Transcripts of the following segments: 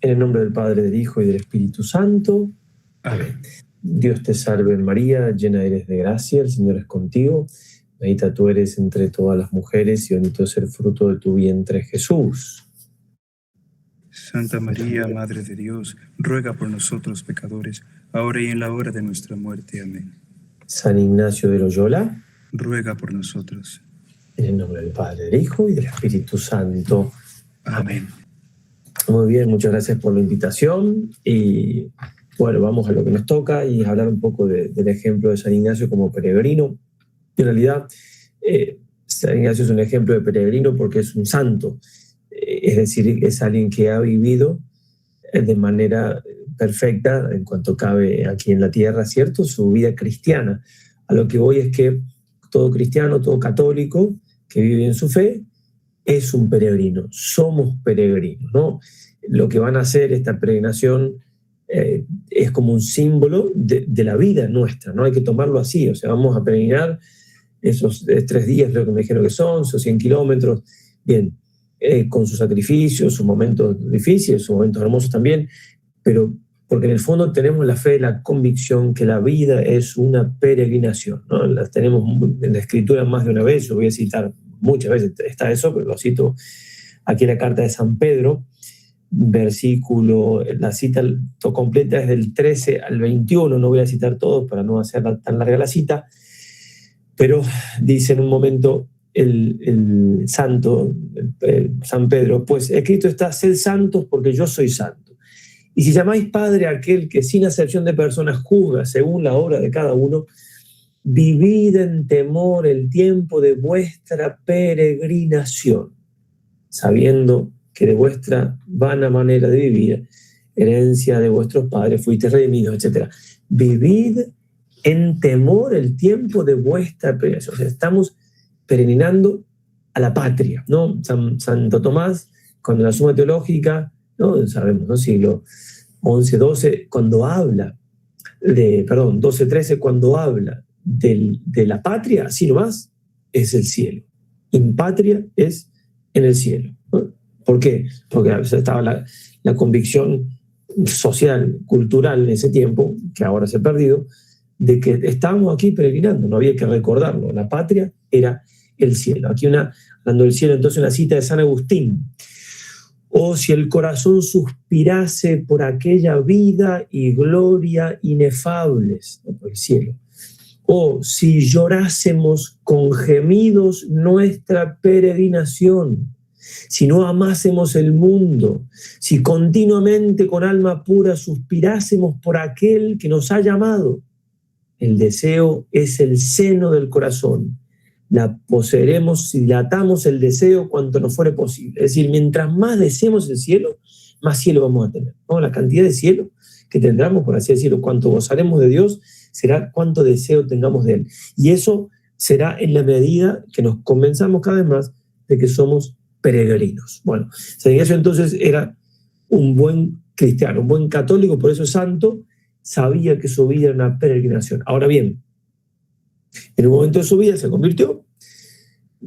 En el nombre del Padre, del Hijo y del Espíritu Santo. Amén. Dios te salve María, llena eres de gracia, el Señor es contigo. Bendita tú eres entre todas las mujeres y bendito es el fruto de tu vientre, Jesús. Santa María, Madre de Dios, ruega por nosotros pecadores, ahora y en la hora de nuestra muerte. Amén. San Ignacio de Loyola, ruega por nosotros. en el nombre del Padre, del Hijo y del Espíritu Santo. Amén. Muy bien, muchas gracias por la invitación y bueno, vamos a lo que nos toca y hablar un poco del ejemplo de San Ignacio como peregrino. En realidad, San Ignacio es un ejemplo de peregrino porque es un santo, es decir, es alguien que ha vivido de manera perfecta, en cuanto cabe aquí en la tierra, ¿cierto?, su vida cristiana. A lo que voy es que todo cristiano, todo católico que vive en su fe es un peregrino, somos peregrinos, ¿no? Lo que van a hacer esta peregrinación es como un símbolo de la vida nuestra, ¿no? Hay que tomarlo así, o sea, vamos a peregrinar esos 3 días, creo que me dijeron que son, esos 100 kilómetros, bien, con sus sacrificios, sus momentos difíciles, sus momentos hermosos también, pero porque en el fondo tenemos la fe, la convicción que la vida es una peregrinación, ¿no? La tenemos en la Escritura más de una vez, yo voy a citar muchas veces, está eso, pero lo cito aquí en la carta de San Pedro, versículo, la cita completa es del 13 al 21, no voy a citar todos para no hacer tan larga la cita, pero dice en un momento el santo, San Pedro, pues escrito está, sed santos porque yo soy santo. Y si llamáis Padre a aquel que sin acepción de personas juzga según la obra de cada uno, vivid en temor el tiempo de vuestra peregrinación, sabiendo que de vuestra vana manera de vivir, herencia de vuestros padres, fuisteis redimidos, etc. Vivid en temor el tiempo de vuestra peregrinación. O sea, estamos peregrinando a la patria, ¿no? Santo Tomás, cuando la Suma Teológica, ¿no? Sabemos, ¿no? Siglo XI, XII, cuando habla perdón, 12, 13, cuando habla de la patria, así nomás, es el cielo. In patria es en el cielo, ¿no? ¿Por qué? Porque estaba la convicción social, cultural en ese tiempo, que ahora se ha perdido, de que estábamos aquí peregrinando, no había que recordarlo. La patria era el cielo. Aquí hablando del cielo, entonces una cita de San Agustín. Oh, si el corazón suspirase por aquella vida y gloria inefables, ¿no?, por el cielo. Oh, si llorásemos con gemidos nuestra peregrinación, si no amásemos el mundo, si continuamente con alma pura suspirásemos por aquel que nos ha llamado. El deseo es el seno del corazón. La poseeremos si dilatamos el deseo cuanto nos fuere posible. Es decir, mientras más deseemos el cielo, más cielo vamos a tener, ¿no? La cantidad de cielo que tendremos, por así decirlo, cuanto gozaremos de Dios, será cuánto deseo tengamos de Él. Y eso será en la medida que nos convenzamos cada vez más de que somos peregrinos. Bueno, San Ignacio entonces era un buen cristiano, un buen católico, por eso es santo, sabía que su vida era una peregrinación. Ahora bien, en un momento de su vida se convirtió,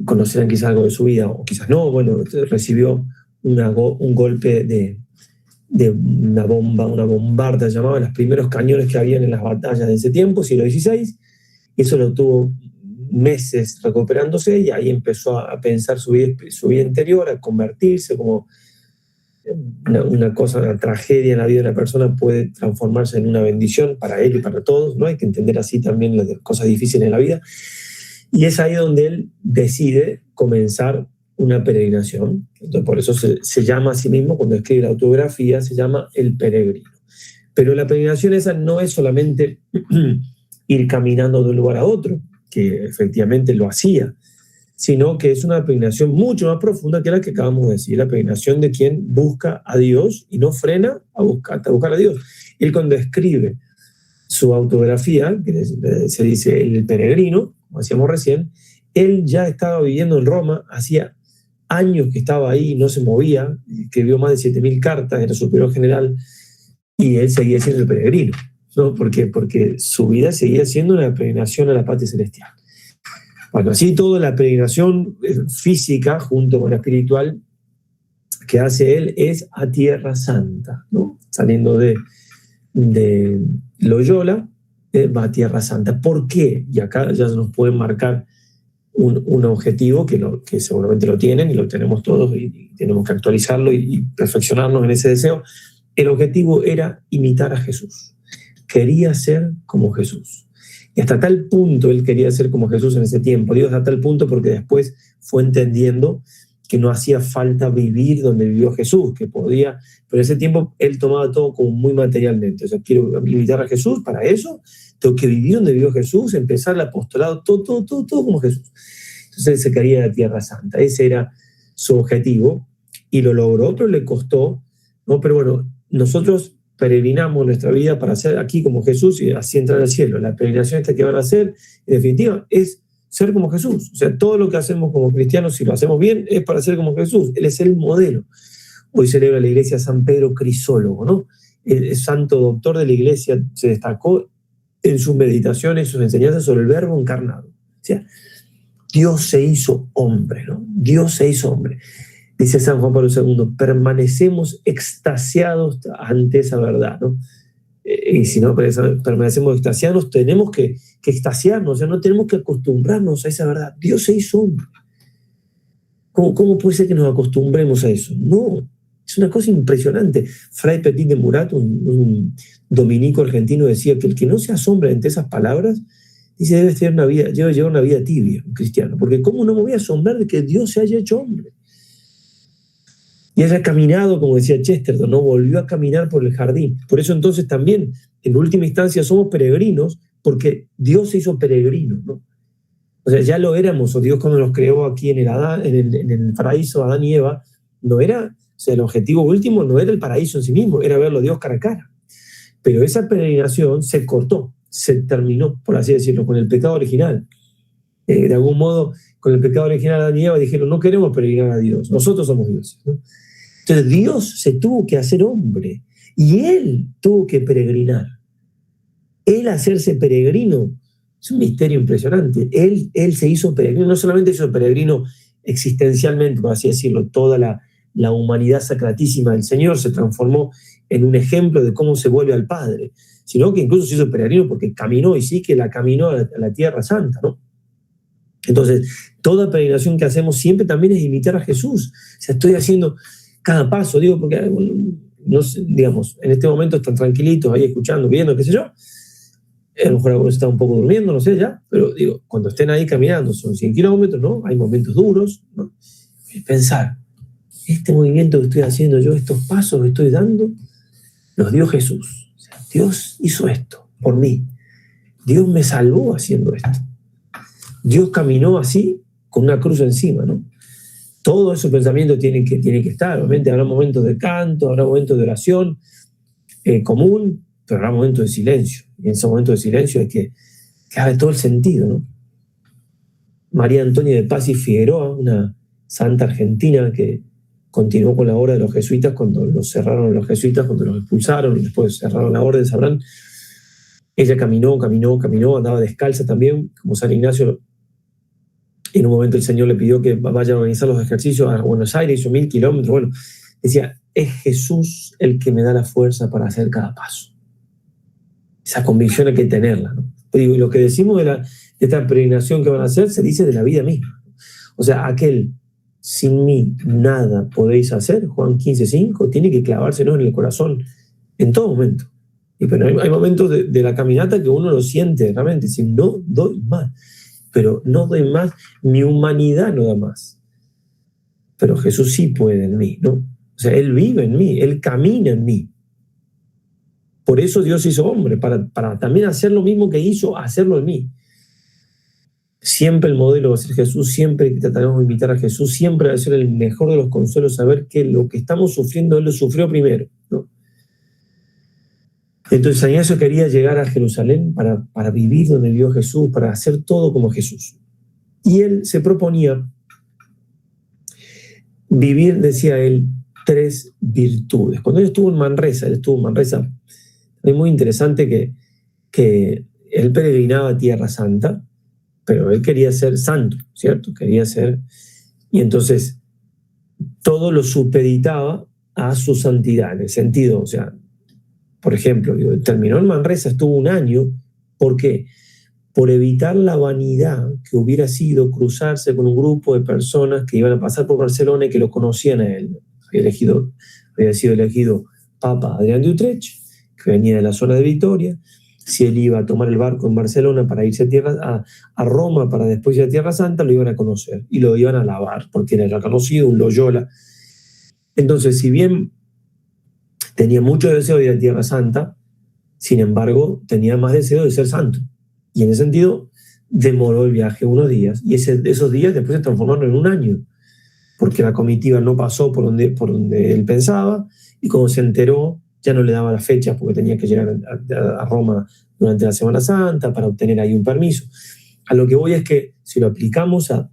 conocerán quizás algo de su vida o quizás no, bueno, recibió un golpe de una bomba, una bombarda llamada, los primeros cañones que habían en las batallas de ese tiempo, siglo XVI, y eso lo tuvo meses recuperándose y ahí empezó a pensar su vida interior, a convertirse como una cosa, una tragedia en la vida de una persona puede transformarse en una bendición para él y para todos, ¿no? Hay que entender así también las cosas difíciles en la vida. Y es ahí donde él decide comenzar una peregrinación. Entonces, por eso se llama a sí mismo, cuando escribe la autobiografía, se llama el peregrino. Pero la peregrinación esa no es solamente ir caminando de un lugar a otro, que efectivamente lo hacía, sino que es una peregrinación mucho más profunda que la que acabamos de decir, la peregrinación de quien busca a Dios y no frena a buscar a Dios. Él cuando escribe su autobiografía, que se dice El peregrino, como decíamos recién, él ya estaba viviendo en Roma, hacía años que estaba ahí y no se movía, escribió más de 7.000 cartas, era superior general, y él seguía siendo el peregrino, ¿no? Porque su vida seguía siendo una peregrinación a la patria celestial. Bueno, así toda la peregrinación física junto con la espiritual que hace él es a Tierra Santa, ¿no? Saliendo de Loyola, va a Tierra Santa. ¿Por qué? Y acá ya nos pueden marcar un objetivo que seguramente lo tienen y lo tenemos todos y tenemos que actualizarlo y perfeccionarnos en ese deseo. El objetivo era imitar a Jesús. Quería ser como Jesús. Y hasta tal punto él quería ser como Jesús en ese tiempo. Digo hasta tal punto porque después fue entendiendo que no hacía falta vivir donde vivió Jesús, que podía, pero en ese tiempo él tomaba todo como muy materialmente. O sea, quiero imitar a Jesús, para eso tengo que vivir donde vivió Jesús, empezar el apostolado, todo como Jesús. Entonces él se quería de Tierra Santa, ese era su objetivo y lo logró, pero le costó, ¿no? Pero bueno, nosotros peregrinamos nuestra vida para ser aquí como Jesús y así entrar al cielo. La peregrinación esta que van a hacer, en definitiva, es ser como Jesús. O sea, todo lo que hacemos como cristianos, si lo hacemos bien, es para ser como Jesús. Él es el modelo. Hoy celebra la iglesia San Pedro Crisólogo, ¿no? El santo doctor de la iglesia se destacó en sus meditaciones, sus enseñanzas sobre el verbo encarnado. O sea, Dios se hizo hombre, ¿no? Dios se hizo hombre. Dice San Juan Pablo II, permanecemos extasiados ante esa verdad, ¿no? Y si no permanecemos extasiados, tenemos que extasiarnos, o sea, no tenemos que acostumbrarnos a esa verdad. Dios se hizo hombre. ¿Cómo puede ser que nos acostumbremos a eso? No, es una cosa impresionante. Fray Petit de Murat, un dominico argentino, decía que el que no se asombra ante esas palabras, dice, debe llevar una vida tibia, un cristiano, porque ¿cómo no me voy a asombrar de que Dios se haya hecho hombre? Y haya caminado, como decía Chesterton, ¿no? Volvió a caminar por el jardín. Por eso entonces también, en última instancia, somos peregrinos, porque Dios se hizo peregrino, ¿no? O sea, ya lo éramos, o Dios cuando nos creó aquí en el paraíso, Adán y Eva, no era, o sea, el objetivo último no era el paraíso en sí mismo, era verlo a Dios cara a cara. Pero esa peregrinación se cortó, se terminó, por así decirlo, con el pecado original. De algún modo, con el pecado original, Adán y Eva dijeron, no queremos peregrinar a Dios, nosotros somos dioses, ¿no? Entonces Dios se tuvo que hacer hombre y Él tuvo que peregrinar. Él hacerse peregrino es un misterio impresionante. Él se hizo peregrino, no solamente hizo peregrino existencialmente, por así decirlo, toda la humanidad sacratísima del Señor se transformó en un ejemplo de cómo se vuelve al Padre, sino que incluso se hizo peregrino porque caminó y sí que la caminó a la Tierra Santa, ¿no? Entonces, toda peregrinación que hacemos siempre también es imitar a Jesús. O sea, estoy haciendo cada paso, digo, porque no sé, digamos, en este momento están tranquilitos ahí escuchando, viendo, qué sé yo. A lo mejor algunos están un poco durmiendo, no sé ya, pero digo, cuando estén ahí caminando, son 100 kilómetros, ¿no? Hay momentos duros, ¿no? Pensar, este movimiento que estoy haciendo yo, estos pasos que estoy dando, los dio Jesús. O sea, Dios hizo esto por mí. Dios me salvó haciendo esto. Dios caminó así con una cruz encima, ¿no? Todo ese pensamiento tiene que estar. Obviamente habrá momentos de canto, habrá momentos de oración común, pero habrá momentos de silencio. Y en esos momentos de silencio hay que haga todo el sentido, ¿no? María Antonia de Paz y Figueroa, una santa argentina que continuó con la obra de los jesuitas cuando los cerraron los jesuitas, cuando los expulsaron, y después cerraron la orden, sabrán. Ella caminó, andaba descalza también, como San Ignacio. En un momento el Señor le pidió que vaya a organizar los ejercicios a Buenos Aires, hizo 1000 kilómetros. Bueno, decía, es Jesús el que me da la fuerza para hacer cada paso. Esa convicción hay que tenerla, ¿no? Y lo que decimos de esta peregrinación que van a hacer se dice de la vida misma. O sea, aquel sin mí nada podéis hacer, Juan 15:5, tiene que clavársenos en el corazón en todo momento. Pero hay momentos de la caminata que uno lo siente realmente, si no doy más. Pero no doy más, mi humanidad no da más. Pero Jesús sí puede en mí, ¿no? O sea, Él vive en mí, Él camina en mí. Por eso Dios hizo hombre, para también hacer lo mismo que hizo, hacerlo en mí. Siempre el modelo va a ser Jesús, siempre trataremos de imitar a Jesús, siempre va a ser el mejor de los consuelos saber que lo que estamos sufriendo, Él lo sufrió primero, ¿no? Entonces San Ignacio quería llegar a Jerusalén para vivir donde vivió Jesús, para hacer todo como Jesús. Y él se proponía vivir, decía él, 3 virtudes. Cuando él estuvo en Manresa, es muy interesante que él peregrinaba a Tierra Santa, pero él quería ser santo, ¿cierto? Y entonces todo lo supeditaba a su santidad, en el sentido, o sea, por ejemplo, terminó en Manresa, estuvo un año. ¿Por qué? Por evitar la vanidad que hubiera sido cruzarse con un grupo de personas que iban a pasar por Barcelona y que lo conocían a él. Había sido elegido Papa Adrián de Utrecht, que venía de la zona de Vitoria. Si él iba a tomar el barco en Barcelona para irse a Roma para después ir a Tierra Santa, lo iban a conocer y lo iban a alabar, porque era ya conocido, un Loyola. Entonces, si bien tenía mucho deseo de ir a Tierra Santa, sin embargo, tenía más deseo de ser santo. Y en ese sentido, demoró el viaje unos días. Y esos días después se transformaron en un año, porque la comitiva no pasó por donde él pensaba, y cuando se enteró, ya no le daba las fechas porque tenía que llegar a Roma durante la Semana Santa para obtener ahí un permiso. A lo que voy es que si lo aplicamos a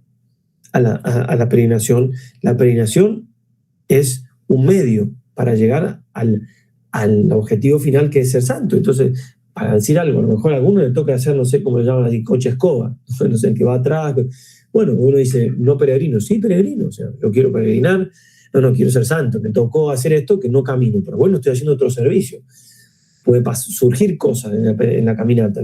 la peregrinación, la peregrinación es un medio para llegar al objetivo final, que es ser santo. Entonces, para decir algo, a lo mejor a alguno le toca hacer, no sé cómo le llaman así, coche escoba, no sé, el que va atrás. Bueno, uno dice, no peregrino, sí peregrino, o sea, yo quiero peregrinar, no quiero ser santo, me tocó hacer esto que no camino, pero bueno, estoy haciendo otro servicio. Puede surgir cosas en la caminata,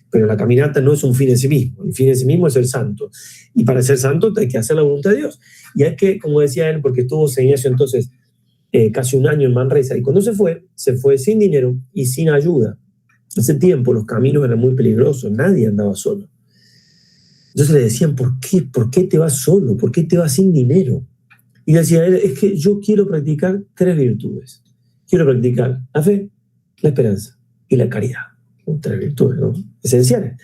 pero la caminata no es un fin en sí mismo, el fin en sí mismo es ser santo. Y para ser santo hay que hacer la voluntad de Dios. Y es que, como decía él, porque estuvo San Ignacio entonces casi un año en Manresa, y cuando se fue sin dinero y sin ayuda. Hace tiempo los caminos eran muy peligrosos, nadie andaba solo. Entonces le decían, ¿por qué te vas solo? ¿Por qué te vas sin dinero? Y decía él, es que yo quiero practicar 3 virtudes. Quiero practicar la fe, la esperanza y la caridad. 3 virtudes, ¿no? Esenciales.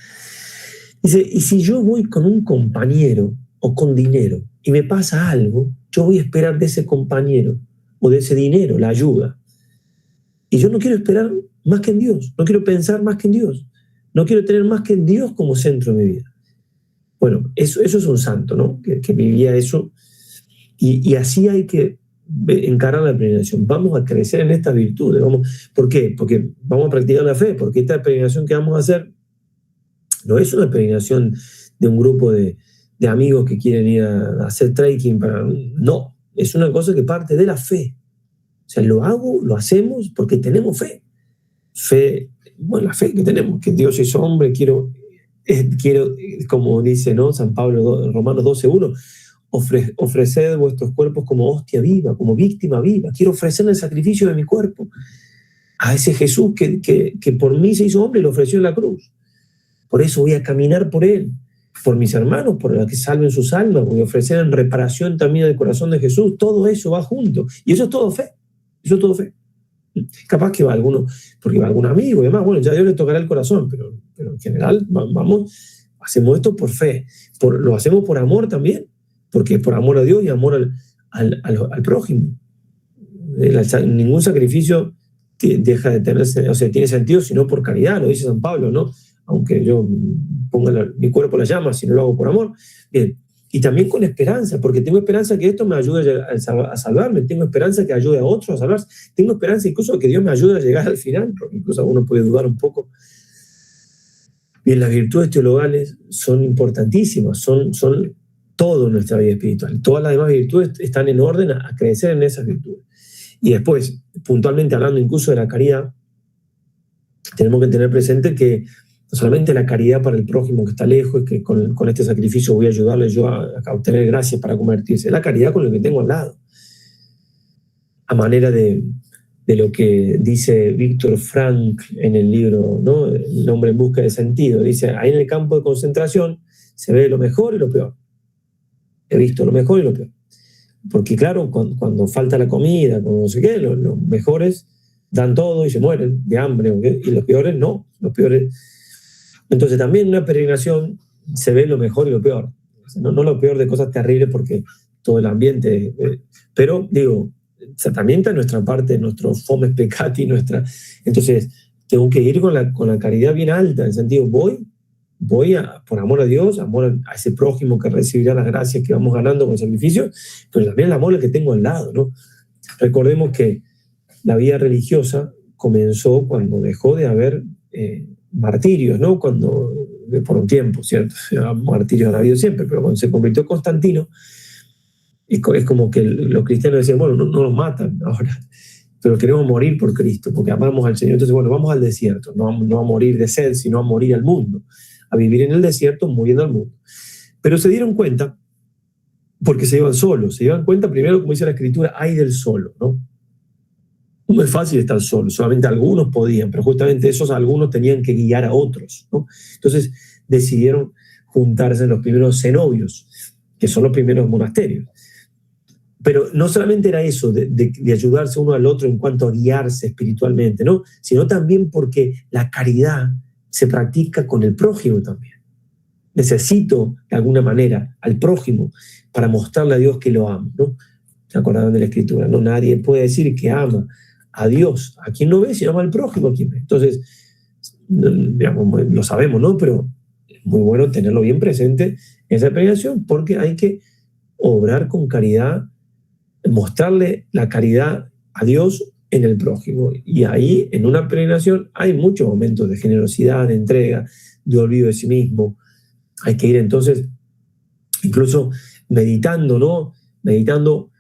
Dice, y si yo voy con un compañero o con dinero y me pasa algo, yo voy a esperar de ese compañero o de ese dinero la ayuda. Y yo no quiero esperar más que en Dios, no quiero pensar más que en Dios, no quiero tener más que en Dios como centro de mi vida. Bueno, eso es un santo, ¿no? Que vivía eso. Y así hay que encarar la peregrinación. Vamos a crecer en estas virtudes. ¿Por qué? Porque vamos a practicar la fe, porque esta peregrinación que vamos a hacer no es una peregrinación de un grupo de amigos que quieren ir a hacer trekking. No, es una cosa que parte de la fe. O sea, lo hacemos porque tenemos fe. Fe, bueno, la fe que tenemos, que Dios es hombre, quiero, como dice, ¿no? San Pablo, Romanos 12:1, ofreced vuestros cuerpos como hostia viva, como víctima viva. Quiero ofrecer el sacrificio de mi cuerpo a ese Jesús que por mí se hizo hombre y lo ofreció en la cruz. Por eso voy a caminar por él, por mis hermanos, por los que salven sus almas, voy a ofrecer en reparación también del corazón de Jesús. Todo eso va junto. Y eso es todo fe. Eso es todo fe. Capaz que porque va algún amigo y demás, bueno, ya Dios le tocará el corazón, pero en general hacemos esto por fe, lo hacemos por amor también, porque es por amor a Dios y amor al prójimo. Ningún sacrificio deja de tener, o sea, tiene sentido sino por caridad, lo dice San Pablo, ¿no? Aunque yo ponga mi cuerpo a la llama, si no lo hago por amor. Bien. Y también con esperanza, porque tengo esperanza que esto me ayude a salvarme, tengo esperanza que ayude a otros a salvarse, tengo esperanza incluso que Dios me ayude a llegar al final, porque incluso uno puede dudar un poco. Bien, las virtudes teologales son importantísimas, son todo en nuestra vida espiritual. Todas las demás virtudes están en orden a crecer en esas virtudes. Y después, puntualmente hablando incluso de la caridad, tenemos que tener presente que no solamente la caridad para el prójimo que está lejos, que con este sacrificio voy a ayudarle yo a obtener gracias para convertirse, la caridad con el que tengo al lado. A manera de lo que dice Víctor Frank en el libro, ¿no? El hombre en busca de sentido. Dice, ahí en el campo de concentración se ve lo mejor y lo peor. He visto lo mejor y lo peor. Porque claro, cuando falta la comida, cuando no sé qué, los mejores dan todo y se mueren de hambre, ¿okay? Y los peores no. Los peores. Entonces también en una peregrinación se ve lo mejor y lo peor. No lo peor de cosas terribles porque todo el ambiente, pero digo, también está nuestra parte, nuestro fomes peccati, entonces tengo que ir con la caridad bien alta, en el sentido, voy por amor a Dios, amor a ese prójimo que recibirá las gracias que vamos ganando con el sacrificio, pero también el amor al que tengo al lado, ¿no? Recordemos que la vida religiosa comenzó cuando dejó de haber martirios, ¿no? Por un tiempo, ¿cierto? Martirios han habido siempre, pero cuando se convirtió Constantino, Es como que los cristianos decían, bueno, no nos matan ahora, pero queremos morir por Cristo, porque amamos al Señor. Entonces, bueno, vamos al desierto, no a morir de sed, sino a morir al mundo, a vivir en el desierto, muriendo al mundo. Pero se dieron cuenta, porque se iban solos, se dieron cuenta primero, como dice la Escritura, ay del solo, ¿no? No es fácil estar solo, solamente algunos podían, pero justamente esos algunos tenían que guiar a otros, ¿no? Entonces decidieron juntarse en los primeros cenobios, que son los primeros monasterios. Pero no solamente era eso, de ayudarse uno al otro en cuanto a guiarse espiritualmente, ¿no? Sino también porque la caridad se practica con el prójimo también. Necesito, de alguna manera, al prójimo para mostrarle a Dios que lo amo, ¿no? ¿Se acordaron de la Escritura? No, nadie puede decir que ama a Dios, a quien no ve, sino ama al prójimo a quien ve. Entonces, digamos, lo sabemos, ¿no? Pero es muy bueno tenerlo bien presente en esa peregrinación, porque hay que obrar con caridad, mostrarle la caridad a Dios en el prójimo. Y ahí, en una peregrinación, hay muchos momentos de generosidad, de entrega, de olvido de sí mismo. Hay que ir entonces, incluso meditando, ¿no? Meditando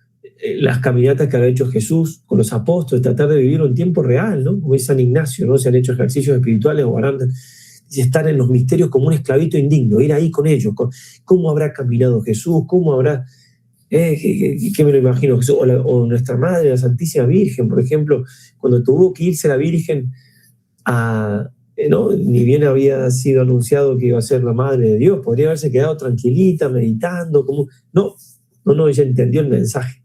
las caminatas que había hecho Jesús con los apóstoles, tratar de vivirlo en tiempo real, ¿no? Como es San Ignacio, ¿no? Se han hecho ejercicios espirituales o harán estar en los misterios como un esclavito indigno, ir ahí con ellos, cómo habrá caminado Jesús, cómo habrá, ¿qué me lo imagino? Jesús, o nuestra Madre, la Santísima Virgen, por ejemplo, cuando tuvo que irse la Virgen a, ¿no? Ni bien había sido anunciado que iba a ser la Madre de Dios, podría haberse quedado tranquilita, meditando, como, no, ella entendió el mensaje.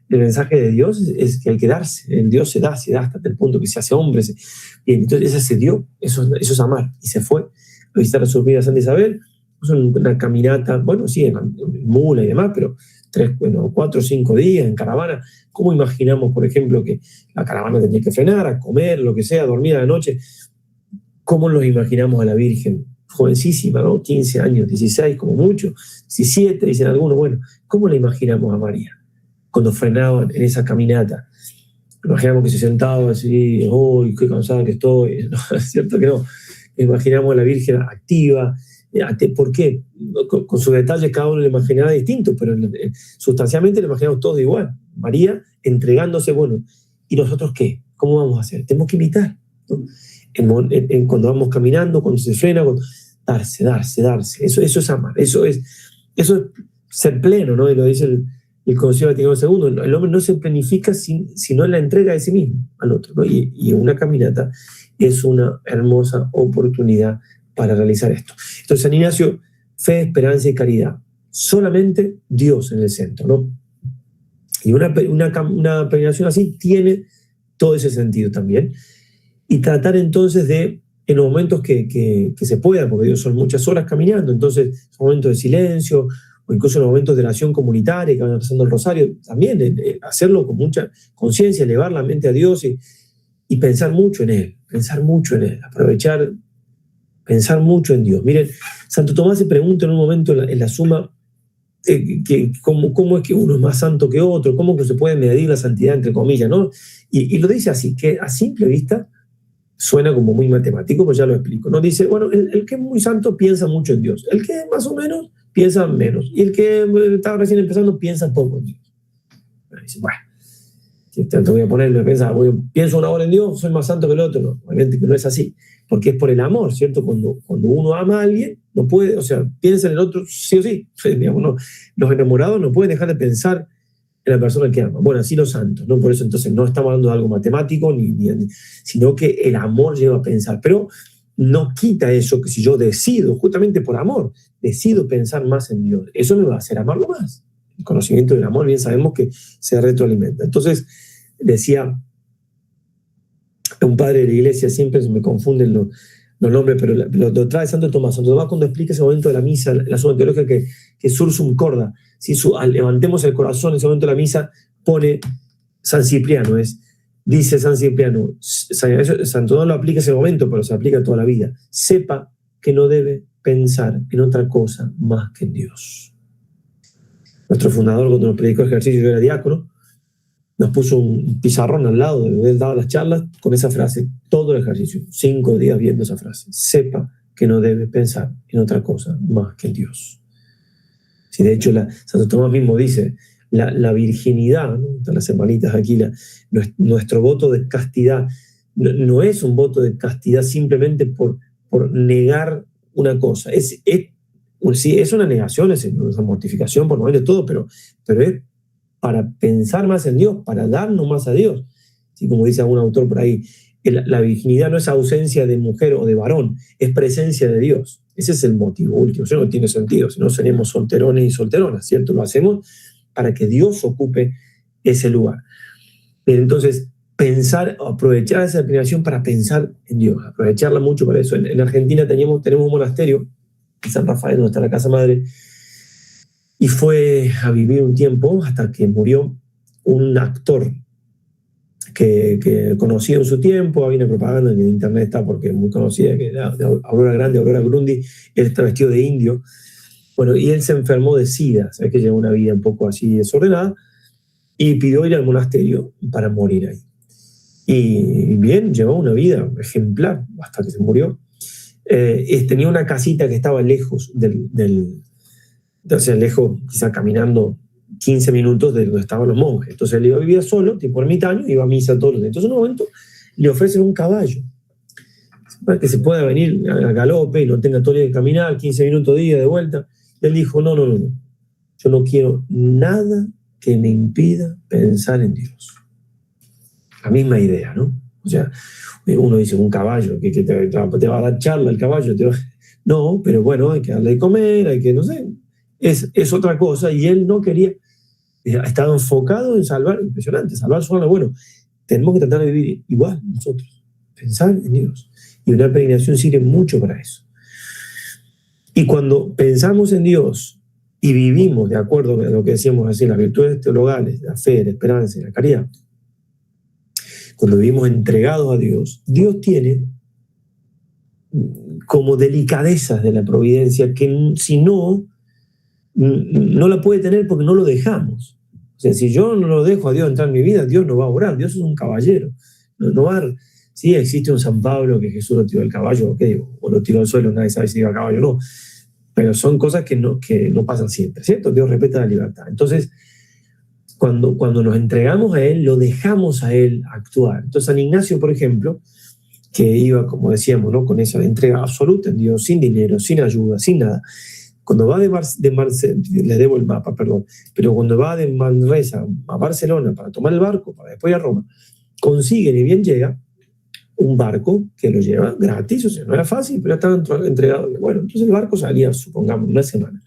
El mensaje de Dios es que hay que darse, el Dios se da hasta el punto que se hace hombre. Y entonces ella se dio, eso es amar, y se fue a visitar a su amiga Santa Isabel, una caminata, bueno, sí, en mula y demás, pero 4 o 5 días en caravana. ¿Cómo imaginamos, por ejemplo, que la caravana tenía que frenar, a comer, lo que sea, dormir a la noche? ¿Cómo nos imaginamos a la Virgen? Jovencísima, ¿no? 15 años, 16 como mucho, 17, dicen algunos. Bueno, ¿cómo la imaginamos a María cuando frenaban en esa caminata? Imaginamos que se sentaba así, ¡uy, qué cansada que estoy! No, es cierto que no. Imaginamos a la Virgen activa. ¿Por qué? Con sus detalles cada uno le imaginaba distinto, pero sustancialmente le imaginamos todos igual. María entregándose, bueno, ¿y nosotros qué? ¿Cómo vamos a hacer? Tenemos que imitar, ¿no? Cuando vamos caminando, cuando se frena, darse. Eso es amar, eso es ser pleno, ¿no? Y lo dice el Concilio Vaticano II. El hombre no se planifica sino en la entrega de sí mismo al otro, ¿no? Y una caminata es una hermosa oportunidad para realizar esto. Entonces, San Ignacio, fe, esperanza y caridad. Solamente Dios en el centro, ¿no? Y una peregrinación así tiene todo ese sentido también. Y tratar entonces de, en los momentos que se pueda, porque Dios son muchas horas caminando, entonces momentos de silencio, o incluso en los momentos de oración comunitaria, que van rezando el rosario, también hacerlo con mucha conciencia, elevar la mente a Dios y pensar mucho en Él, aprovechar, pensar mucho en Dios. Miren, Santo Tomás se pregunta en un momento en la Suma, cómo es que uno es más santo que otro, cómo que se puede medir la santidad, entre comillas, ¿no? Y lo dice así, que a simple vista suena como muy matemático, pues ya lo explico, ¿no? Dice, bueno, el que es muy santo piensa mucho en Dios, el que más o menos piensa menos, y el que está recién empezando piensa poco en Dios. Dice, bueno, si tanto voy a ponerme a pensar, pienso una hora en Dios, soy más santo que el otro. No, obviamente que no es así, porque es por el amor, ¿cierto? Cuando uno ama a alguien, no puede, o sea, piensa en el otro sí o sí. Digamos, no, los enamorados no pueden dejar de pensar en la persona que ama. Bueno, así los santos, ¿no? Por eso entonces no estamos hablando de algo matemático, sino que el amor lleva a pensar. Pero no quita eso, que si yo decido, justamente por amor, decido pensar más en Dios, eso me va a hacer amarlo más. El conocimiento del amor, bien sabemos que se retroalimenta. Entonces, decía un padre de la iglesia, siempre se me confunden los nombres, pero lo trae Santo Tomás. Santo Tomás, cuando explica ese momento de la misa, la suma teológica que sursum corda, si levantemos el corazón en ese momento de la misa, pone San Cipriano, dice San Cipriano, Santo Tomás lo aplica ese momento, pero se aplica toda la vida. Sepa que no debe pensar en otra cosa más que en Dios. Nuestro fundador, cuando nos predicó ejercicio, yo era diácono, nos puso un pizarrón al lado de donde él daba las charlas con esa frase, todo el ejercicio, 5 días viendo esa frase. Sepa que no debe pensar en otra cosa más que en Dios. Si de hecho Santo Tomás mismo dice, la virginidad, ¿no? Están las hermanitas aquí, nuestro voto de castidad no es un voto de castidad simplemente por negar una cosa. Sí, es una negación, es una mortificación por no ver de todo, pero es para pensar más en Dios, para darnos más a Dios. ¿Sí? Como dice algún autor por ahí, la virginidad no es ausencia de mujer o de varón, es presencia de Dios. Ese es el motivo último. Eso no tiene sentido, si no seremos solterones y solteronas, ¿cierto? Lo hacemos para que Dios ocupe ese lugar. Entonces, aprovechar esa peregrinación para pensar en Dios, aprovecharla mucho para eso. En Argentina tenemos un monasterio, en San Rafael, donde está la casa madre, y fue a vivir un tiempo hasta que murió un actor que conocido en su tiempo, había una propaganda en internet, está porque es muy conocida, que era de Aurora Grande, Aurora Grundy, él está vestido de indio. Bueno, y él se enfermó de SIDA, sabes que llevó una vida un poco así desordenada, y pidió ir al monasterio para morir ahí. Y bien, llevó una vida ejemplar hasta que se murió. Tenía una casita que estaba lejos entonces lejos, quizá caminando 15 minutos de donde estaban los monjes. Entonces él vivía solo, tipo ermitaño, iba a misa todos los días. Entonces en un momento le ofrecen un caballo para que se pueda venir a galope y no tenga todo el día que caminar, 15 minutos día de vuelta. Y él dijo, no, yo no quiero nada que me impida pensar en Dios. La misma idea, ¿no? O sea, uno dice, un caballo, que te va a dar charla el caballo. No, pero bueno, hay que darle de comer, hay que, no sé, es otra cosa. Y él no quería, estaba enfocado en salvar, impresionante, salvar su alma. Bueno, tenemos que tratar de vivir igual nosotros, pensar en Dios. Y una peregrinación sirve mucho para eso. Y cuando pensamos en Dios y vivimos de acuerdo a lo que decíamos así, las virtudes teologales, la fe, la esperanza y la caridad, cuando vivimos entregados a Dios, Dios tiene como delicadezas de la providencia que si no la puede tener porque no lo dejamos. O sea, si yo no lo dejo a Dios entrar en mi vida, Dios no va a orar. Dios es un caballero. No va a... Sí, existe un San Pablo que Jesús lo tiró del caballo, o lo tiró al suelo, nadie sabe si iba a caballo o no. Pero son cosas que no pasan siempre, ¿cierto? Dios respeta la libertad. Entonces, cuando nos entregamos a Él, lo dejamos a Él actuar. Entonces, San Ignacio, por ejemplo, que iba, como decíamos, ¿no? Con esa entrega absoluta en Dios, sin dinero, sin ayuda, sin nada. Cuando va les debo el mapa, perdón, pero cuando va de Manresa a Barcelona para tomar el barco, para después ir a Roma, consigue, ni bien llega, un barco que lo lleva gratis, o sea, no era fácil, pero estaban entregados. Bueno, entonces el barco salía, supongamos, una semana.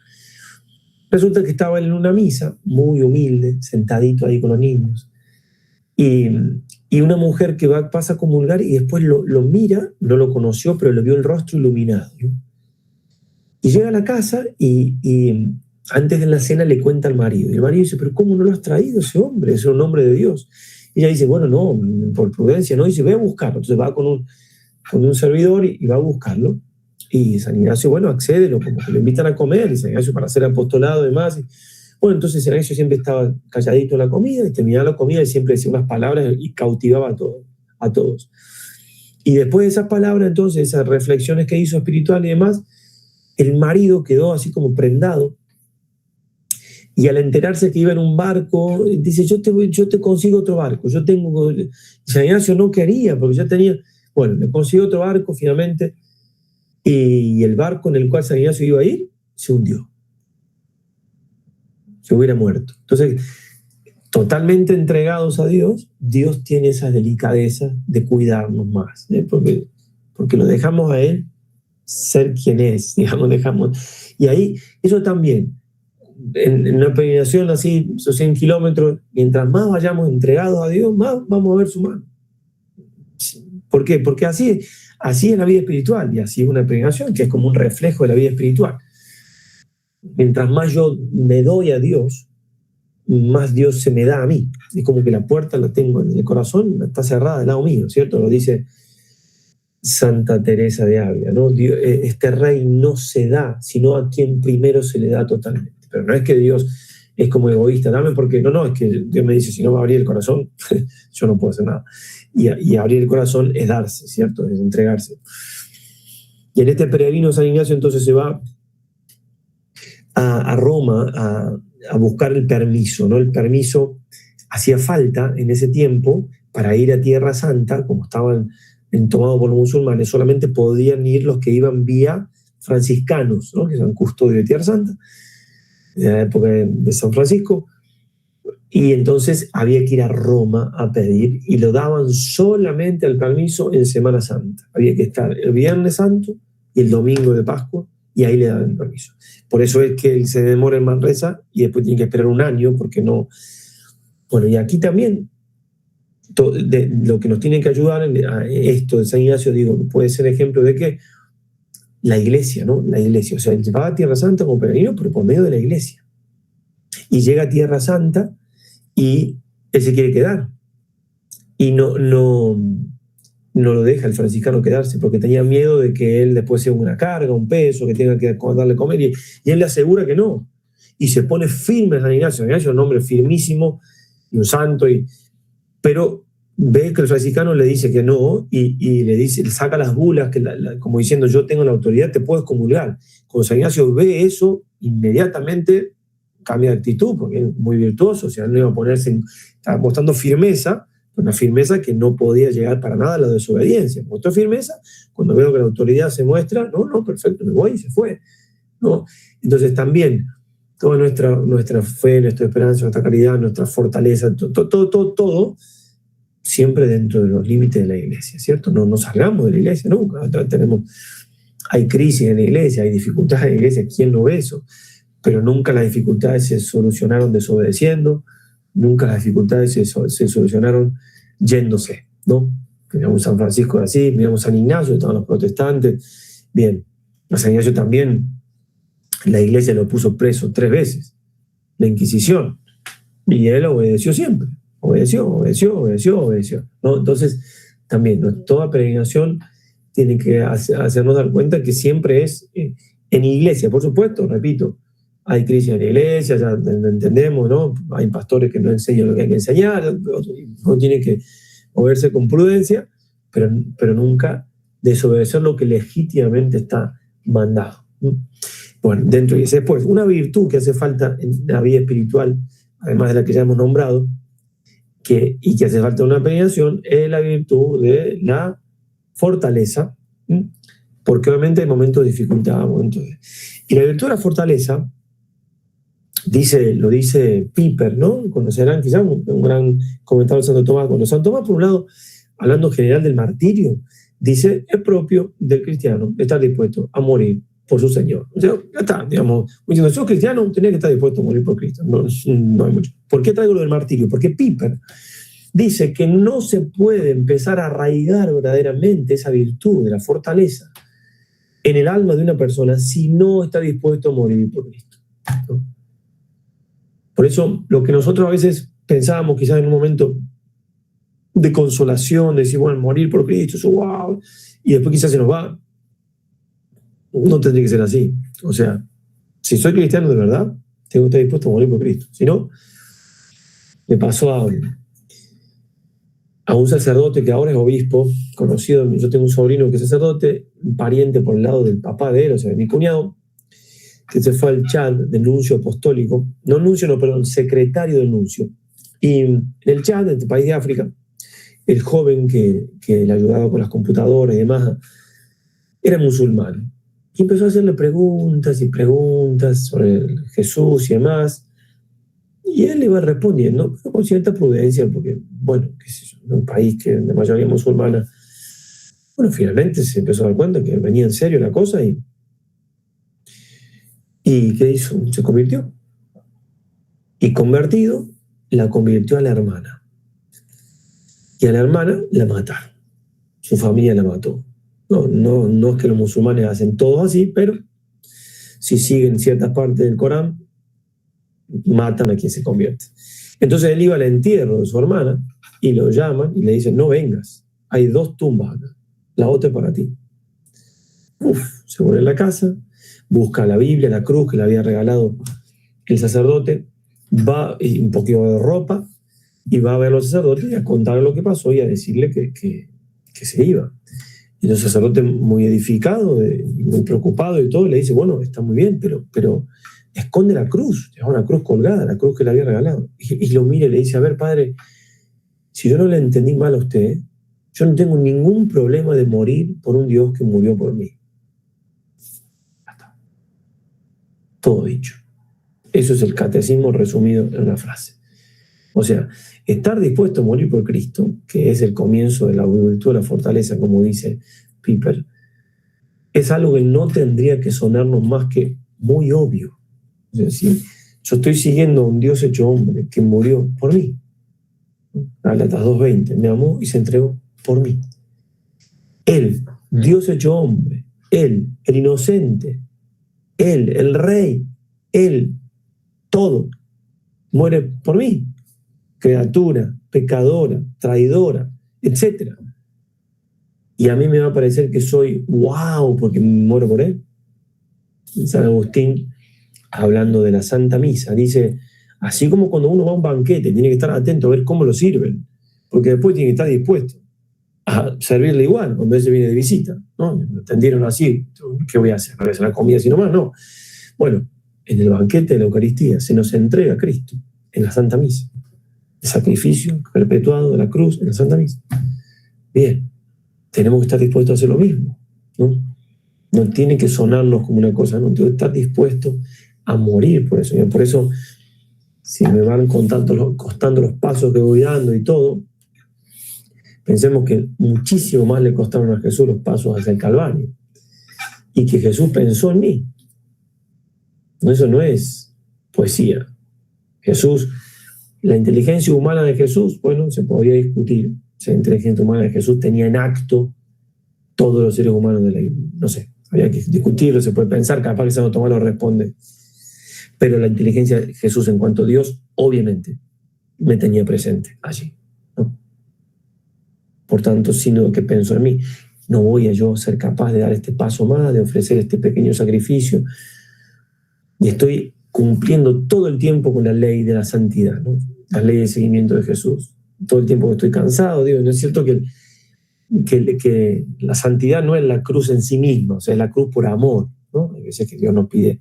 Resulta que estaba en una misa, muy humilde, sentadito ahí con los niños, y una mujer que pasa a comulgar y después lo mira, no lo conoció, pero le vio el rostro iluminado, ¿no? Y llega a la casa y antes de la cena le cuenta al marido. Y el marido dice, pero ¿cómo no lo has traído ese hombre? Es un hombre de Dios. Y ella dice, bueno, no, por prudencia, no. Y dice, voy a buscarlo. Entonces va con un servidor y va a buscarlo. Y San Ignacio, bueno, accede, como que lo invitan a comer, y San Ignacio para hacer apostolado y demás. Bueno, entonces San Ignacio siempre estaba calladito en la comida, y terminaba la comida y siempre decía unas palabras y cautivaba a todos. Y después de esas palabras, entonces, esas reflexiones que hizo espiritual y demás, el marido quedó así como prendado. Y al enterarse que iba en un barco, dice, yo te consigo otro barco. San Ignacio no quería, porque ya tenía... Bueno, le consiguió otro barco finalmente, y el barco en el cual San Ignacio iba a ir se hundió. Se hubiera muerto. Entonces, totalmente entregados a Dios, Dios tiene esa delicadeza de cuidarnos más, ¿eh? Porque lo dejamos a Él ser quien es, digamos, dejamos. Y ahí, eso también, en una peregrinación así, esos 100 kilómetros, mientras más vayamos entregados a Dios, más vamos a ver su mano. ¿Por qué? Porque así es la vida espiritual, y así es una peregrinación, que es como un reflejo de la vida espiritual. Mientras más yo me doy a Dios, más Dios se me da a mí. Es como que la puerta la tengo en el corazón, está cerrada al lado mío, ¿cierto? Lo dice Santa Teresa de Ávila, ¿no? Dios, este rey no se da, sino a quien primero se le da totalmente. Pero no es que Dios es como egoísta, dame porque no, es que Dios me dice, si no va a abrir el corazón, yo no puedo hacer nada. Y abrir el corazón es darse, ¿cierto? Es entregarse. Y en este peregrino San Ignacio entonces se va a Roma a buscar el permiso, ¿no? El permiso hacía falta en ese tiempo para ir a Tierra Santa, como estaban tomados por los musulmanes, solamente podían ir los que iban vía franciscanos, ¿no? Que eran custodios de Tierra Santa, de la época de San Francisco, y entonces había que ir a Roma a pedir, y lo daban solamente el permiso en Semana Santa. Había que estar el Viernes Santo y el Domingo de Pascua, y ahí le daban el permiso. Por eso es que él se demora en Manresa y después tiene que esperar un año, porque no... Bueno, y aquí también, lo que nos tiene que ayudar a esto de San Ignacio, digo, puede ser ejemplo de que la iglesia, ¿no? La iglesia, o sea, él va a Tierra Santa como peregrino, pero por medio de la iglesia. Y llega a Tierra Santa y él se quiere quedar. Y no lo deja el franciscano quedarse, porque tenía miedo de que él después sea una carga, un peso, que tenga que darle a comer, y él le asegura que no. Y se pone firme San Ignacio. San Ignacio es un hombre firmísimo, y un santo, pero ve que el franciscano le dice que no, y le dice, le saca las bulas, como diciendo, yo tengo la autoridad, te puedo excomulgar. Cuando San Ignacio ve eso, inmediatamente cambia de actitud, porque es muy virtuoso, o sea, no iba a ponerse, estaba mostrando firmeza, una firmeza que no podía llegar para nada a la desobediencia. Mostró firmeza, cuando veo que la autoridad se muestra, no, perfecto, me voy, y se fue, ¿no? Entonces también, toda nuestra fe, nuestra esperanza, nuestra caridad, nuestra fortaleza, todo, siempre dentro de los límites de la iglesia, ¿cierto? No salgamos de la iglesia nunca. Hay crisis en la iglesia, hay dificultades en la iglesia, ¿quién no ve eso? Pero nunca las dificultades se solucionaron desobedeciendo, nunca las dificultades se solucionaron yéndose, ¿no? Miramos San Francisco de Asís, miramos San Ignacio, estaban los protestantes. Bien, a San Ignacio también la iglesia lo puso preso 3 veces, la Inquisición, y él obedeció siempre, obedeció, ¿no? Entonces, también, toda peregrinación tiene que hacernos dar cuenta que siempre es en iglesia, por supuesto, repito, hay crisis en la iglesia, ya entendemos, ¿no? Hay pastores que no enseñan lo que hay que enseñar, uno tiene que moverse con prudencia, pero nunca desobedecer lo que legítimamente está mandado. Bueno, dentro de ese después, una virtud que hace falta en la vida espiritual, además de la que ya hemos nombrado, y que hace falta en una peregrinación, es la virtud de la fortaleza, porque obviamente hay momentos de dificultad, y la virtud de la fortaleza, lo dice Piper, ¿no? Conocerán quizás un gran comentario de Santo Tomás. Cuando Santo Tomás, por un lado, hablando en general del martirio, dice, es propio del cristiano estar dispuesto a morir por su Señor. O sea, ya está, digamos, diciendo, soy cristiano, tenía que estar dispuesto a morir por Cristo. No hay mucho. ¿Por qué traigo lo del martirio? Porque Piper dice que no se puede empezar a arraigar verdaderamente esa virtud de la fortaleza en el alma de una persona si no está dispuesto a morir por Cristo, ¿no? Por eso, lo que nosotros a veces pensábamos, quizás en un momento de consolación, de decir, bueno, morir por Cristo, eso, wow, y después quizás se nos va, no tendría que ser así. O sea, si soy cristiano de verdad, tengo que estar dispuesto a morir por Cristo. Si no, me pasó a un sacerdote que ahora es obispo, conocido, yo tengo un sobrino que es sacerdote, un pariente por el lado del papá de él, o sea, de mi cuñado, que se fue al Chad del nuncio apostólico, secretario del nuncio. Y en el Chad, en este país de África, el joven que le ayudaba con las computadoras y demás, era musulmán. Y empezó a hacerle preguntas y preguntas sobre Jesús y demás. Y él le iba respondiendo con cierta prudencia, porque, bueno, qué sé yo, en un país que de mayoría musulmana, bueno, finalmente se empezó a dar cuenta que venía en serio la cosa ¿y qué hizo? Se convirtió. Y convertido, la convirtió a la hermana. Y a la hermana la mataron. Su familia la mató. No es que los musulmanes hacen todo así, pero si siguen ciertas partes del Corán, matan a quien se convierte. Entonces él iba al entierro de su hermana y lo llaman y le dicen, no vengas, hay 2 tumbas acá, la otra es para ti. Se vuelve a la casa, busca la Biblia, la cruz que le había regalado el sacerdote, va y un poquito de ropa y va a ver a los sacerdotes y a contar lo que pasó y a decirle que se iba. Y el sacerdote, muy edificado, muy preocupado y todo, le dice, bueno, está muy bien, pero esconde la cruz, lleva una cruz colgada, la cruz que le había regalado. Y lo mira y le dice, a ver, Padre, si yo no le entendí mal a usted, yo no tengo ningún problema de morir por un Dios que murió por mí. Ya está. Todo dicho. Eso es el catecismo resumido en una frase. O sea, estar dispuesto a morir por Cristo, que es el comienzo de la virtud de la fortaleza, como dice Piper, es algo que no tendría que sonarnos más que muy obvio. O sea, si yo estoy siguiendo a un Dios hecho hombre que murió por mí, Gálatas 2:20, me amó y se entregó por mí. Él, Dios hecho hombre, Él, el inocente, Él, el rey, Él, todo, muere por mí. Criatura, pecadora, traidora, etc. Y a mí me va a parecer que soy wow porque muero por Él. San Agustín, hablando de la Santa Misa, dice, así como cuando uno va a un banquete, tiene que estar atento a ver cómo lo sirven, porque después tiene que estar dispuesto a servirle igual cuando ese viene de visita, ¿no? Me atendieron así, ¿qué voy a hacer? ¿Para hacer la comida así nomás? No. Bueno, en el banquete de la Eucaristía se nos entrega a Cristo en la Santa Misa. El sacrificio perpetuado de la cruz en la Santa Misa. Bien, tenemos que estar dispuestos a hacer lo mismo, ¿no? No tiene que sonarnos como una cosa, no tengo que estar dispuesto a morir por eso. Y por eso, si me van costando los pasos que voy dando y todo, pensemos que muchísimo más le costaron a Jesús los pasos hacia el Calvario. Y que Jesús pensó en mí. Eso no es poesía. Jesús, la inteligencia humana de Jesús, bueno, se podría discutir. Si la inteligencia humana de Jesús tenía en acto todos los seres humanos de la... No sé, había que discutirlo, se puede pensar, capaz que Santo Tomás lo responde. Pero la inteligencia de Jesús en cuanto a Dios, obviamente, me tenía presente allí, ¿no? Por tanto, sino que pensó en mí, no voy a yo ser capaz de dar este paso más, de ofrecer este pequeño sacrificio. Y estoy cumpliendo todo el tiempo con la ley de la santidad, ¿no? La ley de seguimiento de Jesús. Todo el tiempo que estoy cansado, digo, no es cierto que la santidad no es la cruz en sí misma, o sea, es la cruz por amor, ¿no? Hay veces que Dios nos pide,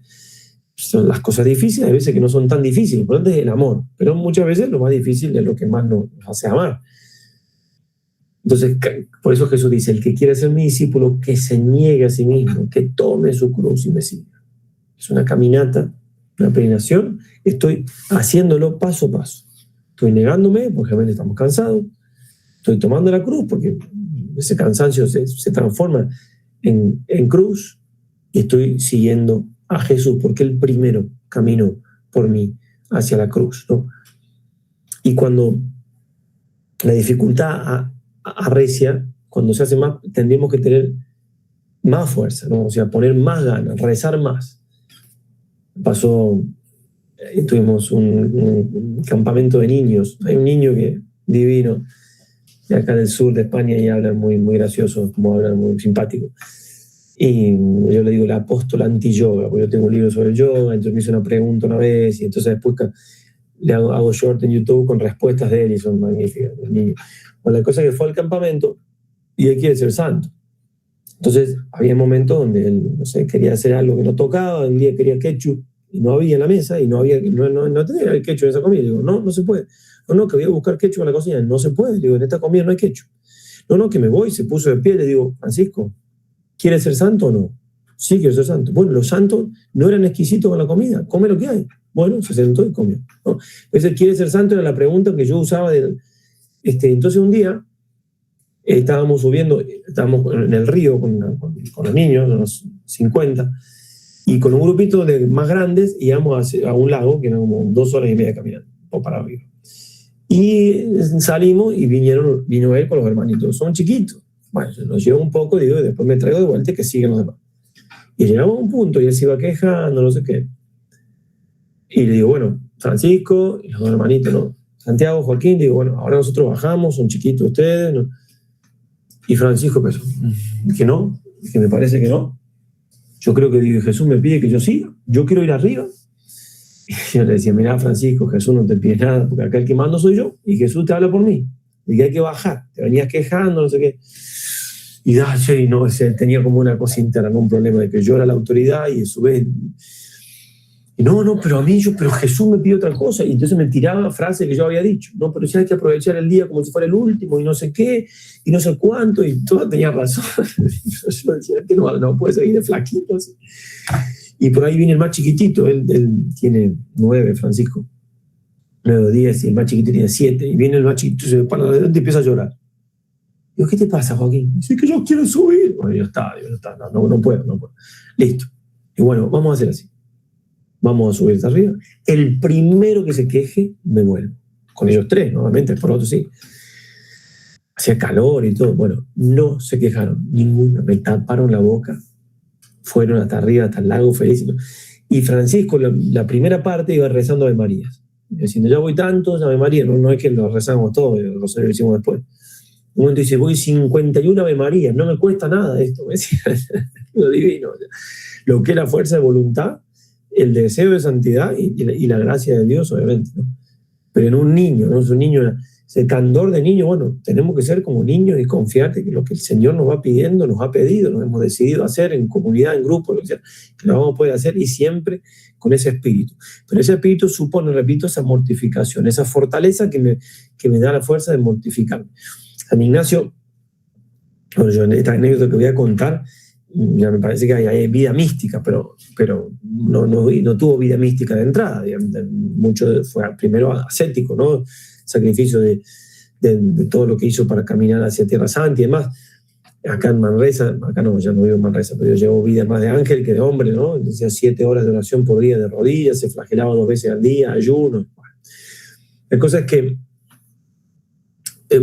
son las cosas difíciles, hay veces que no son tan difíciles, por lo tanto es el amor, pero muchas veces lo más difícil es lo que más nos hace amar. Entonces, por eso Jesús dice, el que quiere ser mi discípulo, que se niegue a sí mismo, que tome su cruz y me siga. Es una caminata, una peregrinación, estoy haciéndolo paso a paso. Estoy negándome, porque realmente estamos cansados, estoy tomando la cruz, porque ese cansancio se transforma en cruz, y estoy siguiendo a Jesús, porque Él primero caminó por mí hacia la cruz, ¿no? Y cuando la dificultad arrecia, cuando se hace más, tendríamos que tener más fuerza, ¿no? O sea, poner más ganas, rezar más. Tuvimos un campamento de niños. Hay un niño que divino, de acá del sur de España, y habla muy, muy gracioso, como habla muy simpático. Y yo le digo el apóstol anti-yoga, porque yo tengo un libro sobre el yoga, entonces me hizo una pregunta una vez, y entonces después le hago short en YouTube con respuestas de él, y son magníficas, los niños. Bueno, la cosa es que fue al campamento, y él quiere ser santo. Entonces, había momentos donde él, no sé, quería hacer algo que no tocaba, un día quería ketchup, y no había en la mesa, y no tenía el ketchup en esa comida. Digo, no se puede. No, que voy a buscar ketchup en la cocina. No se puede. Digo, en esta comida no hay ketchup. No, que me voy. Se puso de pie. Le digo, Francisco, ¿quieres ser santo o no? Sí, quiero ser santo. Bueno, los santos no eran exquisitos con la comida. Come lo que hay. Bueno, se sentó y comió, ¿no? Entonces, ¿quiere ser santo? Era la pregunta que yo usaba. Entonces, un día estábamos en el río con los niños, unos 50, y con un grupito de más grandes íbamos a un lago que era como 2 horas y media caminando, o para arriba. Y salimos y vino él con los hermanitos, son chiquitos. Bueno, nos lleva un poco, digo, y después me traigo de vuelta y que siguen los demás. Y llegamos a un punto y él se iba quejando, no sé qué. Y le digo, bueno, Francisco y los dos hermanitos, ¿no? Santiago, Joaquín, digo, bueno, ahora nosotros bajamos, son chiquitos ustedes, ¿no? Y Francisco pensó, que no, que me parece que no. Yo creo que Jesús me pide que yo siga, yo quiero ir arriba. Y yo le decía, mirá, Francisco, Jesús no te pide nada, porque acá el que mando soy yo, y Jesús te habla por mí, y que hay que bajar, te venías quejando, no sé qué. Y no, tenía como una cosa interna, un problema de que yo era la autoridad, y a su vez Y no, pero pero Jesús me pidió otra cosa. Y entonces me tiraba frases que yo había dicho. No, pero ya hay que aprovechar el día como si fuera el último, y no sé qué, y no sé cuánto, y todo tenía razón. Yo decía que no puede seguir de flaquito así. Y por ahí viene el más chiquitito, él tiene 9, Francisco, 9 o 10, y el más chiquito tiene 7, y viene el más chiquito, se para de y empieza a llorar. Digo, ¿qué te pasa, Joaquín? Dice que yo quiero subir. Bueno, ya está, no puedo. Listo. Y bueno, vamos a hacer así. Vamos a subir hasta arriba. El primero que se queje, me vuelvo. Con ellos 3, normalmente, por otro sí. Hacía calor y todo. Bueno, no se quejaron, ninguna. Me taparon la boca. Fueron hasta arriba, hasta el lago, felices. Y Francisco, la primera parte, iba rezando Ave Marías. Diciendo, ya voy tantos, Ave María. No es que lo rezamos todos, el rosario lo hicimos después. Un momento dice, voy 51 Ave Marías, no me cuesta nada esto. Me decía, lo divino. Lo que es la fuerza de voluntad, el deseo de santidad y la gracia de Dios, obviamente, ¿no? Pero en un niño, ¿no? Es un niño, ese candor de niño, bueno, tenemos que ser como niños y confiar que lo que el Señor nos va pidiendo, nos ha pedido, nos hemos decidido hacer en comunidad, en grupo, lo que sea, que lo vamos a poder hacer y siempre con ese espíritu. Pero ese espíritu supone, repito, esa mortificación, esa fortaleza que me da la fuerza de mortificarme. San Ignacio, bueno, yo en esta anécdota que voy a contar, ya me parece que hay vida mística, pero no tuvo vida mística de entrada. Mucho fue primero ascético, ¿no? Sacrificio de todo lo que hizo para caminar hacia Tierra Santa y demás. Acá en Manresa, acá no, ya no vivo en Manresa, pero yo llevo vida más de ángel que de hombre, ¿no? Entonces, 7 horas de oración por día de rodillas, se flagelaba 2 veces al día, ayuno. La cosa es que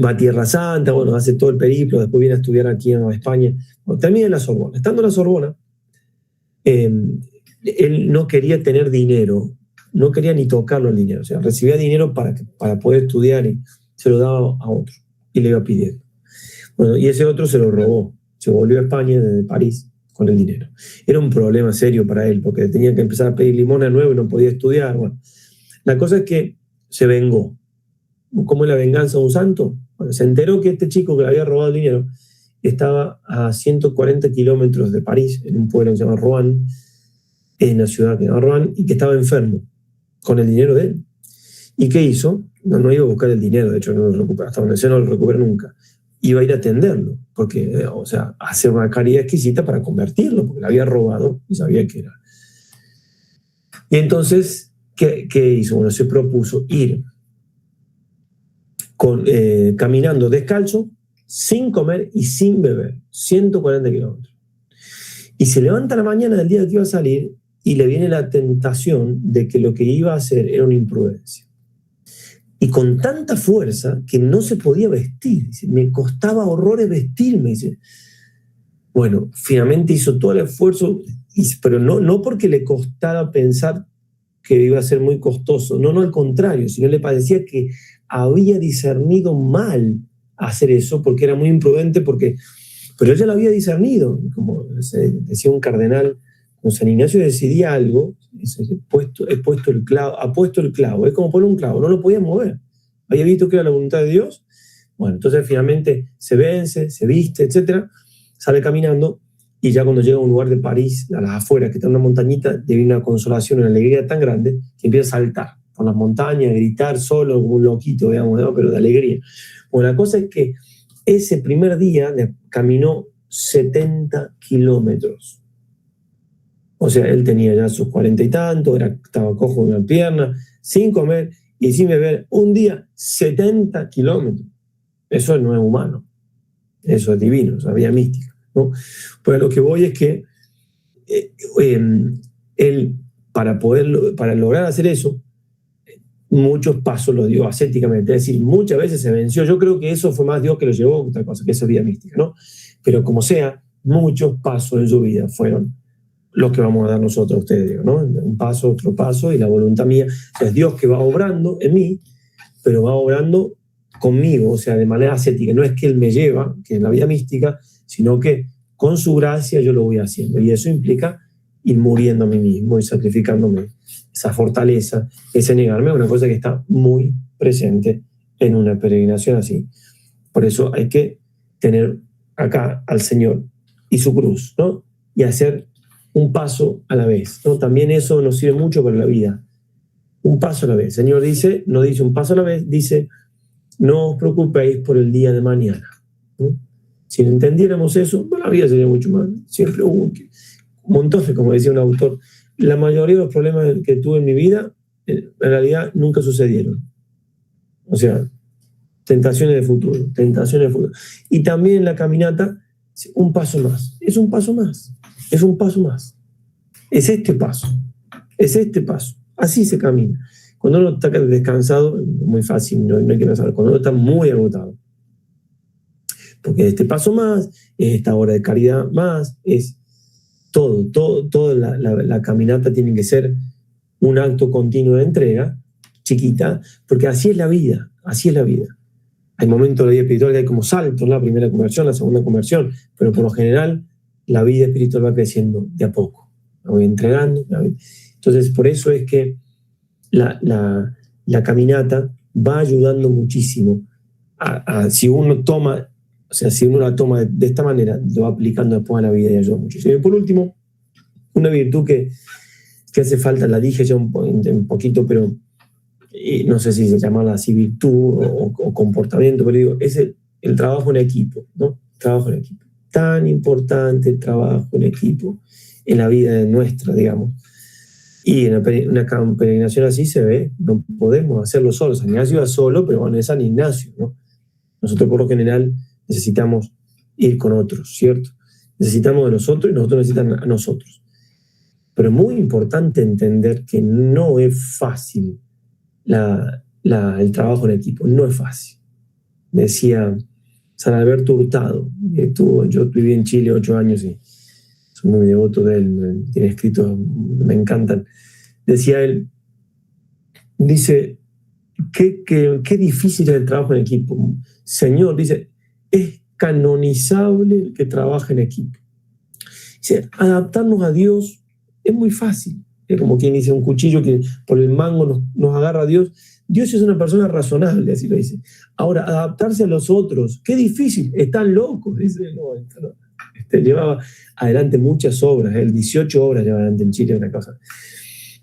va a Tierra Santa, bueno, hace todo el periplo, después viene a estudiar aquí en España. Bueno, termina en la Sorbona. Estando en la Sorbona, él no quería tener dinero, no quería ni tocarlo el dinero, o sea, recibía dinero para poder estudiar y se lo daba a otro y le iba pidiendo. Bueno, y ese otro se lo robó, se volvió a España desde París con el dinero. Era un problema serio para él, porque tenía que empezar a pedir limosna de nuevo y no podía estudiar. Bueno, la cosa es que se vengó. ¿Cómo es la venganza de un santo? Bueno, se enteró que este chico que le había robado el dinero estaba a 140 kilómetros de París, en un pueblo que se llama Rouen, en la ciudad que se llama Rouen, y que estaba enfermo con el dinero de él. ¿Y qué hizo? No iba a buscar el dinero, de hecho no lo recupera, hasta donde sé no lo recupera nunca. Iba a ir a atenderlo, porque, o sea, hacer una caridad exquisita para convertirlo, porque le había robado y sabía que era. Y entonces, ¿qué hizo? Bueno, se propuso ir caminando descalzo, sin comer y sin beber, 140 kilómetros. Y se levanta la mañana del día que iba a salir y le viene la tentación de que lo que iba a hacer era una imprudencia. Y con tanta fuerza que no se podía vestir. Dice, me costaba horrores vestirme. Dice. Bueno, finalmente hizo todo el esfuerzo, pero no porque le costara pensar que iba a ser muy costoso, no, al contrario, sino le parecía que había discernido mal hacer eso porque era muy imprudente, pero ella lo había discernido, como decía un cardenal, cuando San Ignacio decidía algo, ha puesto el clavo, es como poner un clavo, no lo podía mover, había visto que era la voluntad de Dios. Bueno, entonces finalmente se vence, se viste, etc., sale caminando. Y ya cuando llega a un lugar de París, a las afueras, que está en una montañita, tiene una consolación, una alegría tan grande que empieza a saltar por las montañas, a gritar solo como un loquito, digamos, ¿no? Pero de alegría. Bueno, la cosa es que ese primer día caminó 70 kilómetros. O sea, él tenía ya sus 40 y tanto, estaba cojo de una pierna, sin comer y sin beber. Un día, 70 kilómetros. Eso no es humano. Eso es divino, es una vida mística, ¿no? Pues a lo que voy es que él, para lograr hacer eso, muchos pasos lo dio ascéticamente, es decir, muchas veces se venció. Yo creo que eso fue más Dios que lo llevó a otra cosa, que esa vida mística, ¿no? Pero como sea, muchos pasos en su vida fueron los que vamos a dar nosotros a ustedes, ¿no? Un paso, otro paso, y la voluntad mía. O sea, es Dios que va obrando en mí, pero va obrando conmigo, o sea, de manera ascética. No es que Él me lleva, que es la vida mística, sino que con su gracia yo lo voy haciendo. Y eso implica ir muriendo a mí mismo y sacrificándome. Esa fortaleza, ese negarme, es una cosa que está muy presente en una peregrinación así. Por eso hay que tener acá al Señor y su cruz, ¿no? Y hacer un paso a la vez, ¿no? También eso nos sirve mucho para la vida. Un paso a la vez. El Señor dice, no dice un paso a la vez, dice, no os preocupéis por el día de mañana, ¿no? Si entendiéramos eso, la vida sería mucho más. Siempre hubo un montón, como decía un autor, la mayoría de los problemas que tuve en mi vida, en realidad nunca sucedieron. O sea, tentaciones de futuro. Y también en la caminata, un paso más. Es un paso más. Es un paso más. Es este paso. Así se camina. Cuando uno está descansado, es muy fácil, no hay que pensar. Cuando uno está muy agotado. Porque este paso más, es esta hora de caridad más, es toda la caminata tiene que ser un acto continuo de entrega, chiquita, porque así es la vida. Hay momentos de la vida espiritual que hay como saltos, la primera conversión, la segunda conversión, pero por lo general la vida espiritual va creciendo de a poco. La voy entregando. Entonces, por eso es que la caminata va ayudando muchísimo si uno la toma de esta manera, lo va aplicando después a la vida y ayuda muchísimo. Y por último, una virtud que hace falta, la dije ya un poquito, pero no sé si se llama así virtud o comportamiento, pero digo, es el trabajo en equipo, ¿no? Trabajo en equipo. Tan importante el trabajo en equipo en la vida nuestra, digamos. Y en una peregrinación así se ve, no podemos hacerlo solos. San Ignacio iba solo, pero bueno, es San Ignacio, ¿no? Nosotros por lo general necesitamos ir con otros, ¿cierto? Necesitamos de nosotros y nosotros necesitan a nosotros. Pero es muy importante entender que no es fácil el trabajo en equipo, no es fácil. Decía San Alberto Hurtado, yo viví en Chile 8 años y soy muy devoto de él, tiene escritos, me encantan. Decía él, dice, qué difícil es el trabajo en equipo. Señor, dice, es canonizable el que trabaja en equipo. Dice, adaptarnos a Dios es muy fácil. Es como quien dice, un cuchillo que por el mango nos agarra a Dios. Dios es una persona razonable, así lo dice. Ahora, adaptarse a los otros, qué difícil, están locos. Dice, no. Llevaba adelante muchas obras, 18 obras llevaba adelante en Chile, una cosa.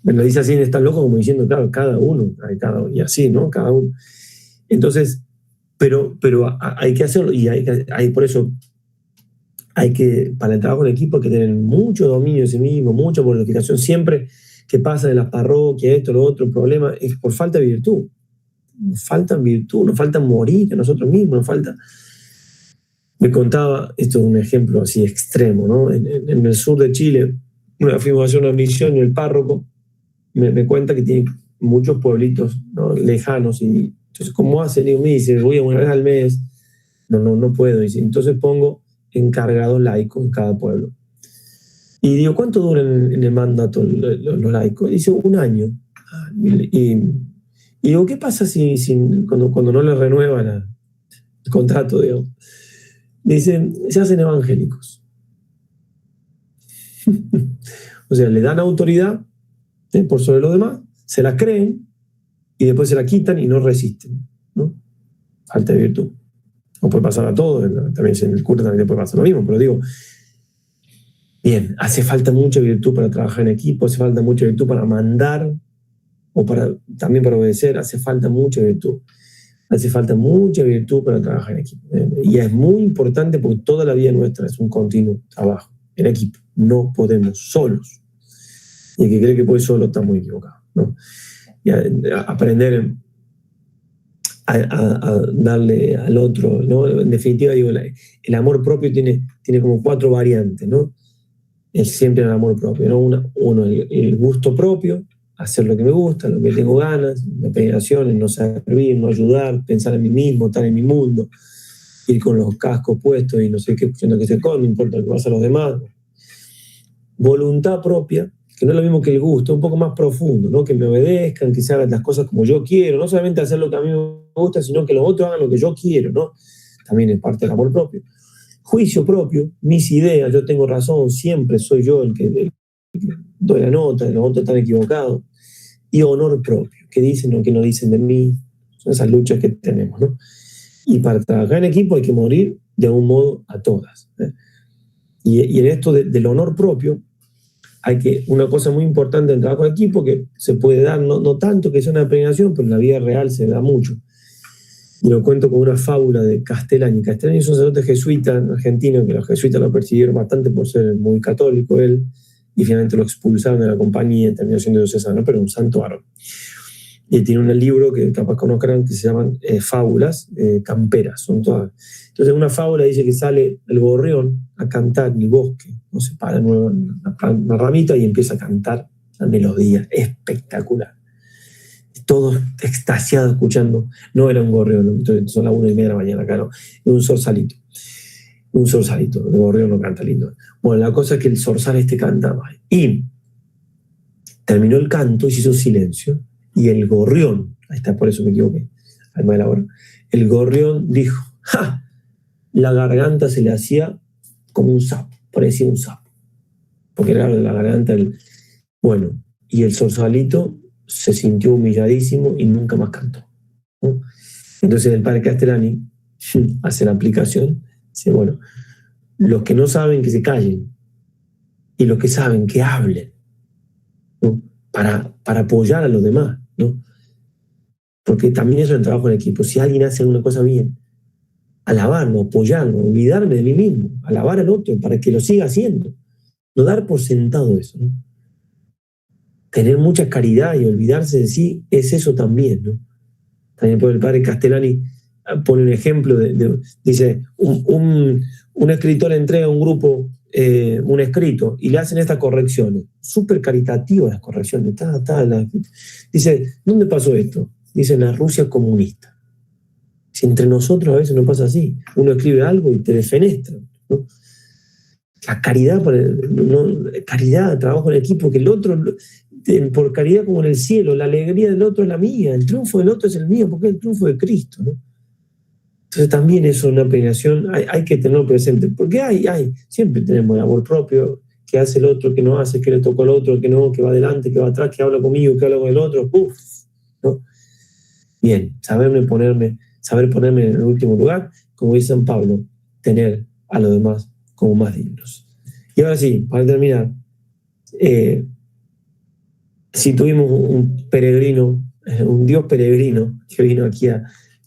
Me lo dice así, están locos, como diciendo, claro, cada uno, y así, ¿no? Cada uno. Entonces, pero hay que hacerlo, y por eso para el trabajo en equipo hay que tener mucho dominio de sí mismo, mucha purificación. Siempre que pasa en las parroquias, esto, lo otro, el problema es por falta de virtud. Nos falta virtud, nos falta morir a nosotros mismos, nos falta. Me contaba, esto es un ejemplo así extremo, ¿no? En el sur de Chile, fuimos a hacer una misión y el párroco me cuenta que tiene muchos pueblitos, ¿no?, lejanos. Y entonces, ¿cómo hace? Le digo, me dice, voy una vez al mes. No puedo. Dice, entonces pongo encargados laicos en cada pueblo. Y digo, ¿cuánto duran en el mandato los laicos? Dice, 1 año. Y digo, ¿qué pasa cuando no le renuevan el contrato, digamos? Dicen, se hacen evangélicos. O sea, le dan autoridad por sobre los demás, se la creen y después se la quitan y no resisten, ¿no? Falta de virtud. No puede pasar a todos, también en el cura también puede pasar lo mismo, pero digo, bien, hace falta mucha virtud para trabajar en equipo, hace falta mucha virtud para mandar o también para obedecer, hace falta mucha virtud. Hace falta mucha virtud para trabajar en equipo. Y es muy importante porque toda la vida nuestra es un continuo trabajo en equipo. No podemos solos. Y el que cree que puede solo está muy equivocado, ¿no? Y aprender a darle al otro, ¿no? En definitiva, digo, el amor propio tiene como 4 variantes, ¿no? Es siempre el amor propio, ¿no? Uno, el gusto propio, hacer lo que me gusta, lo que tengo ganas, la peregrinación, no servir, no ayudar, pensar en mí mismo, estar en mi mundo, ir con los cascos puestos y no sé qué, lo que se come, no importa lo que pasa a los demás. Voluntad propia, que no es lo mismo que el gusto, un poco más profundo, ¿no? Que me obedezcan, que se hagan las cosas como yo quiero, no solamente hacer lo que a mí me gusta, sino que los otros hagan lo que yo quiero, ¿no? También es parte del amor propio. Juicio propio, mis ideas, yo tengo razón, siempre soy yo el que doy la nota, los otros están equivocados. Y honor propio, que dicen o que no dicen de mí, son esas luchas que tenemos, ¿no? Y para trabajar en equipo hay que morir de algún modo a todas, ¿eh? Y en esto del honor propio, una cosa muy importante en el trabajo de equipo que se puede dar, no tanto que sea una peregrinación, pero en la vida real se da mucho. Y lo cuento con una fábula de Castellani. Castellani es un sacerdote jesuita argentino, que los jesuitas lo persiguieron bastante por ser muy católico él, y finalmente lo expulsaron de la compañía y terminó siendo diocesano, pero un santo varón. Y tiene un libro que capaz conozcan que se llaman fábulas camperas, son todas. Entonces una fábula dice que sale el gorrión a cantar en el bosque, no se para en una ramita y empieza a cantar la melodía, espectacular. Todos extasiados escuchando. No era un gorrión, entonces son las 1:30 de la mañana acá, no, es un zorsalito. El gorrión no canta lindo. Bueno, la cosa es que el zorzal cantaba y terminó el canto y se hizo silencio. Y el gorrión, ahí está, por eso me equivoqué, además de la hora, el gorrión dijo, ¡ja! La garganta se le hacía como un sapo, parecía un sapo, porque era la garganta bueno, y el zorzalito se sintió humilladísimo y nunca más cantó, ¿no? Entonces el padre Castellani hace la aplicación, dice, bueno, los que no saben que se callen, y los que saben que hablen, ¿no? Para apoyar a los demás, ¿no? Porque también eso es el trabajo en equipo. Si alguien hace una cosa bien, alabarlo, apoyarlo, olvidarme de mí mismo, alabar al otro para que lo siga haciendo. No dar por sentado eso, ¿no? Tener mucha caridad y olvidarse de sí es eso también, ¿no? También por el padre Castellani pone un ejemplo, dice, un escritor entrega a un grupo un escrito y le hacen estas correcciones, súper caritativas las correcciones, dice, ¿dónde pasó esto? Dice, en la Rusia comunista. Si entre nosotros a veces no pasa así, uno escribe algo y te defenestran, ¿no? La caridad, caridad, trabajo en equipo, que el otro, por caridad como en el cielo, la alegría del otro es la mía, el triunfo del otro es el mío, porque es el triunfo de Cristo, ¿no? Entonces también eso es una peregrinación, hay que tenerlo presente, porque siempre tenemos el amor propio, que hace el otro, que no hace, que le tocó al otro, que no, que va adelante, que va atrás, que habla conmigo, que habla con el otro, ¿no? Bien, saber ponerme en el último lugar, como dice San Pablo, tener a los demás como más dignos. Y ahora sí, para terminar, si tuvimos un peregrino, un Dios peregrino, que vino aquí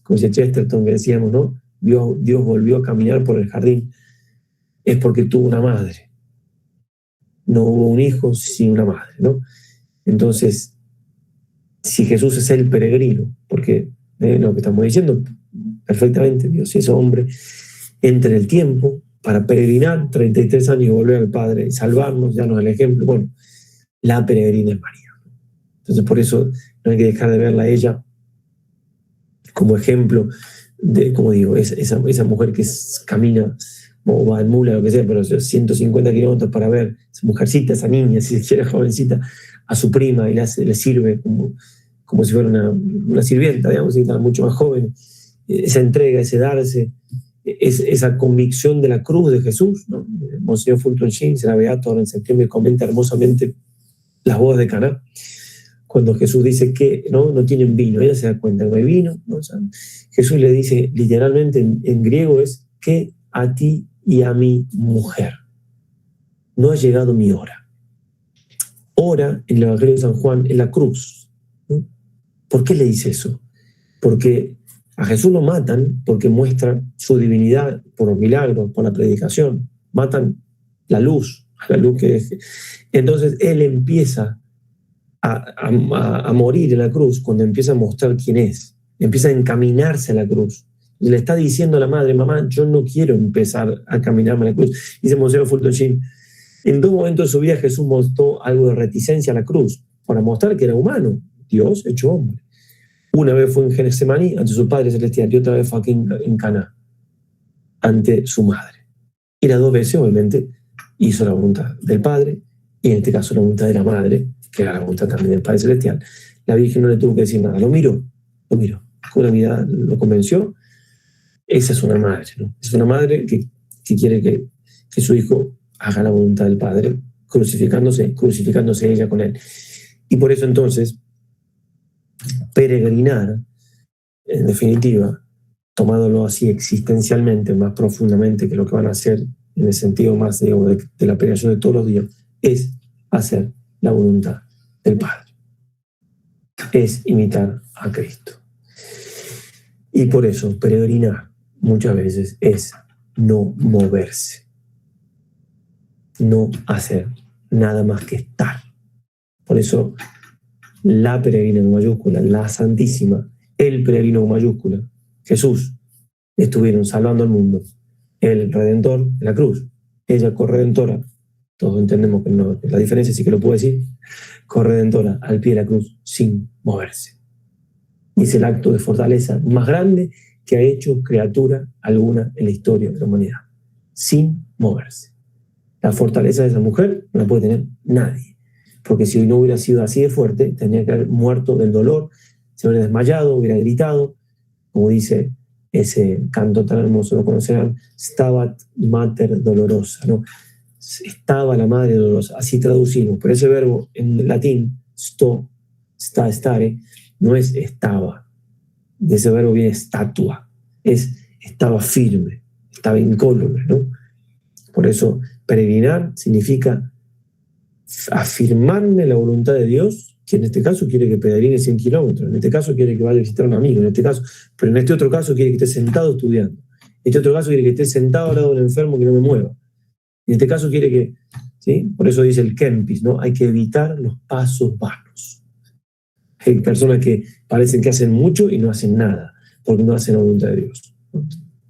como dice Chesterton, que decíamos, ¿no? Dios volvió a caminar por el jardín, es porque tuvo una madre. No hubo un hijo sin una madre, ¿no? Entonces, si Jesús es el peregrino, porque lo que estamos diciendo perfectamente, Dios es hombre, entra en el tiempo para peregrinar 33 años y volver al Padre y salvarnos, ya no es el ejemplo. Bueno, la peregrina es María. Entonces, por eso no hay que dejar de verla a ella como ejemplo de, como digo, esa mujer que camina o va en mula, lo que sea, pero 150 kilómetros para ver esa mujercita, esa niña, si se quiere jovencita, a su prima y le sirve como si fuera una sirvienta, digamos, y está mucho más joven. Esa entrega, ese darse, esa convicción de la cruz de Jesús, ¿no? Monseñor Fulton Sheen, será beato ahora en septiembre, comenta hermosamente las bodas de Caná, cuando Jesús dice que no tienen vino, ella se da cuenta, no hay vino, ¿no? O sea, Jesús le dice literalmente en griego es que a ti y a mi mujer no ha llegado mi hora. Hora en el Evangelio de San Juan en la cruz, ¿no? ¿Por qué le dice eso? Porque a Jesús lo matan porque muestra su divinidad por los milagros, por la predicación. Matan la luz que es. Entonces él empieza a morir en la cruz cuando empieza a mostrar quién es. Empieza a encaminarse a la cruz. Y le está diciendo a la madre, mamá, yo no quiero empezar a caminarme a la cruz. Dice Monseñor Fulton Sheen, en 2 momentos de su vida Jesús mostró algo de reticencia a la cruz, para mostrar que era humano, Dios hecho hombre. Una vez fue en Getsemaní ante su Padre Celestial y otra vez fue aquí en Caná ante su madre. Y las 2 veces, obviamente, hizo la voluntad del Padre y en este caso la voluntad de la madre, que era la voluntad también del Padre Celestial. La Virgen no le tuvo que decir nada, lo miró. Con la mirada lo convenció. Esa es una madre, ¿no? Es una madre que quiere que su hijo haga la voluntad del Padre, crucificándose ella con él. Y por eso entonces, peregrinar, en definitiva, tomándolo así existencialmente, más profundamente que lo que van a hacer en el sentido más de la peregrinación de todos los días, es hacer la voluntad del Padre. Es imitar a Cristo. Y por eso peregrinar muchas veces es no moverse, no hacer nada más que estar. Por eso la peregrina en mayúscula, la Santísima, el peregrino en mayúscula, Jesús, estuvieron salvando al mundo. El Redentor en la cruz, ella corredentora, todos entendemos que no, la diferencia sí que lo puedo decir, corredentora al pie de la cruz sin moverse. Es el acto de fortaleza más grande que ha hecho criatura alguna en la historia de la humanidad, sin moverse. La fortaleza de esa mujer no la puede tener nadie, porque si hoy no hubiera sido así de fuerte, tendría que haber muerto del dolor, se hubiera desmayado, hubiera gritado, como dice ese canto tan hermoso, lo conocerán, Stabat Mater Dolorosa, ¿no? Estaba la madre dolorosa, así traducimos, pero ese verbo en latín, stare, no es estaba, de ese verbo viene estatua, estaba firme, estaba incólume, ¿no? Por eso peregrinar significa afirmarme la voluntad de Dios, que en este caso quiere que peregrine 100 kilómetros, en este caso quiere que vaya a visitar a un amigo, en este caso, pero en este otro caso quiere que esté sentado estudiando, en este otro caso quiere que esté sentado al lado de un enfermo que no me mueva, en este caso quiere que, ¿sí? Por eso dice el Kempis, ¿no? Hay que evitar los pasos vanos. Hay personas que parecen que hacen mucho y no hacen nada, porque no hacen la voluntad de Dios.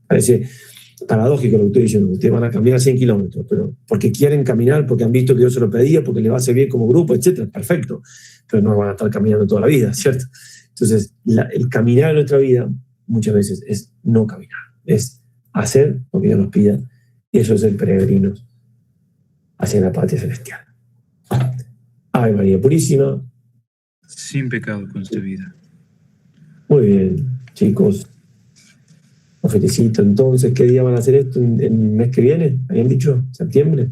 Parece paradójico lo que estoy diciendo, ustedes van a caminar 100 kilómetros, pero porque quieren caminar, porque han visto que Dios se lo pedía, porque les va a hacer bien como grupo, etc. Perfecto, pero no van a estar caminando toda la vida, ¿cierto? Entonces, el caminar en nuestra vida muchas veces es no caminar, es hacer lo que Dios nos pida, y eso es el peregrino hacia la patria celestial. Ave María Purísima. Sin pecado concebida. Muy bien, chicos. Los felicito. Entonces, ¿qué día van a hacer esto? ¿En el mes que viene? ¿Habían dicho? ¿Septiembre?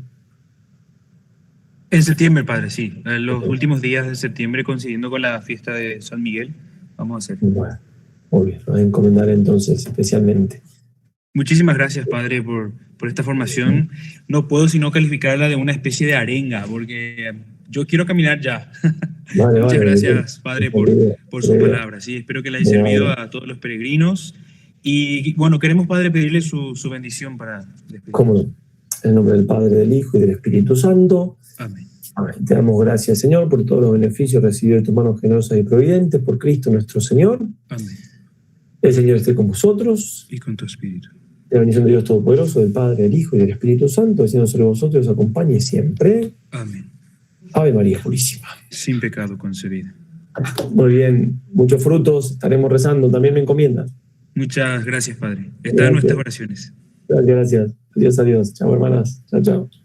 En septiembre, padre, sí. Los últimos días de septiembre, coincidiendo con la fiesta de San Miguel, vamos a hacer. Bueno, muy bien. Nos encomendaré entonces especialmente. Muchísimas gracias, padre, por esta formación. No puedo sino calificarla de una especie de arenga, porque yo quiero caminar ya. Muchas gracias, padre, por sus palabras. Sí, espero que le haya servido a todos los peregrinos. Y bueno, queremos, padre, pedirle su bendición para despedir. ¿Cómo no? En el nombre del Padre, del Hijo y del Espíritu Santo. Amén. Amén. Te damos gracias, Señor, por todos los beneficios recibidos de tus manos generosas y providentes, por Cristo nuestro Señor. Amén. El Señor esté con vosotros. Y con tu espíritu. La bendición de Dios Todopoderoso, del Padre, del Hijo y del Espíritu Santo, descienda sobre vosotros y os acompañe siempre. Amén. Ave María Purísima. Sin pecado concebida. Muy bien, muchos frutos, estaremos rezando, también me encomiendas. Muchas gracias, padre. Están nuestras oraciones. Gracias. Adiós, adiós. Chao, hermanas. Chao, chao.